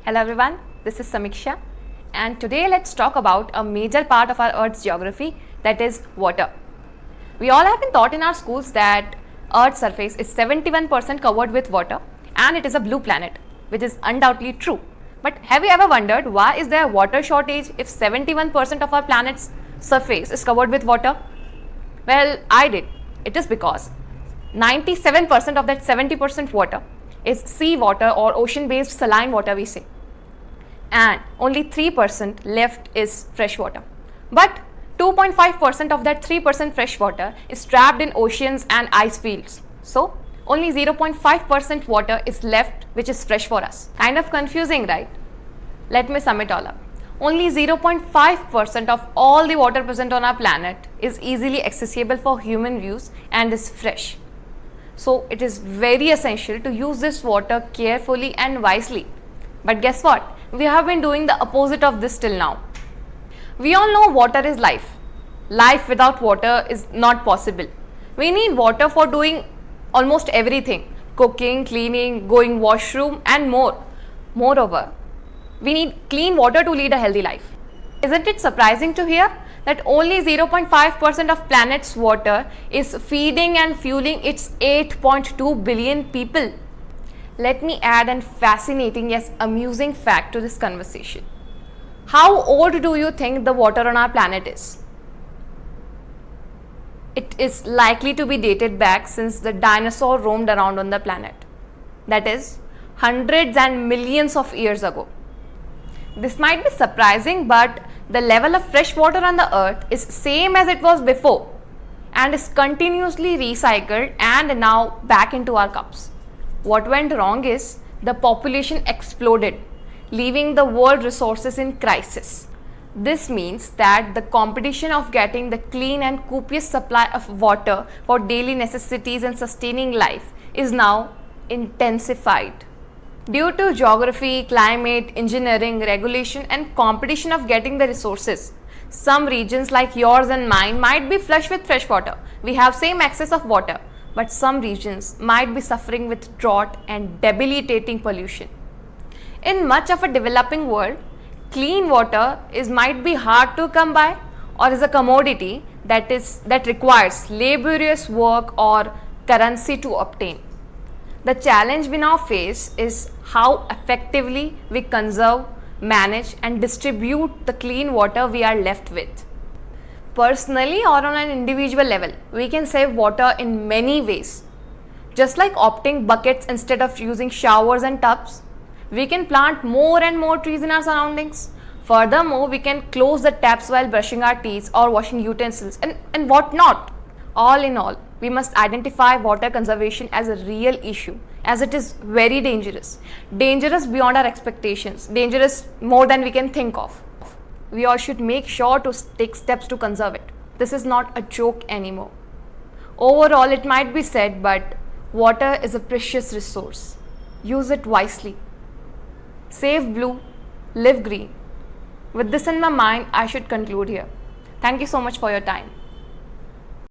Hello everyone, this is Samiksha, and today let's talk about a major part of our Earth's geography, that is water. We all have been taught in our schools that Earth's surface is 71% covered with water and it is a blue planet, which is undoubtedly true. But have you ever wondered why is there a water shortage if 71% of our planet's surface is covered with water? Well, I did. It is because 97% of that 70% water is sea water or ocean based saline water, we say, and only 3% left is fresh water. But 2.5% of that 3% fresh water is trapped in oceans and ice fields. So only 0.5% water is left which is fresh for us. Kind of confusing, right? Let me sum it all up. Only 0.5% of all the water present on our planet is easily accessible for human use and is fresh. So it is very essential to use this water carefully and wisely. But guess what? We have been doing the opposite of this till now. We all know water is life. Life without water is not possible. We need water for doing almost everything: cooking, cleaning, going washroom and more. Moreover, we need clean water to lead a healthy life. Isn't it surprising to hear that only 0.5% of planet's water is feeding and fueling its 8.2 billion people? Let me add a fascinating yet amusing fact to this conversation. How old do you think the water on our planet is? It is likely to be dated back since the dinosaur roamed around on the planet. That is, hundreds and millions of years ago. This might be surprising, but the level of fresh water on the earth is same as it was before and is continuously recycled and now back into our cups. What went wrong is the population exploded, leaving the world resources in crisis. This means that the competition of getting the clean and copious supply of water for daily necessities and sustaining life is now intensified. Due to geography, climate, engineering, regulation and competition of getting the resources, some regions like yours and mine might be flush with fresh water. We have same access of water, but some regions might be suffering with drought and debilitating pollution. In much of a developing world, clean water might be hard to come by or is a commodity that requires laborious work or currency to obtain. The challenge we now face is how effectively we conserve, manage and distribute the clean water we are left with. Personally or on an individual level, we can save water in many ways. Just like opting buckets instead of using showers and tubs, we can plant more and more trees in our surroundings. Furthermore, we can close the taps while brushing our teeth or washing utensils and what not. All in all, we must identify water conservation as a real issue, as it is very dangerous. Dangerous beyond our expectations, dangerous more than we can think of. We all should make sure to take steps to conserve it. This is not a joke anymore. Overall, it might be said, but water is a precious resource. Use it wisely. Save blue, live green. With this in my mind, I should conclude here. Thank you so much for your time.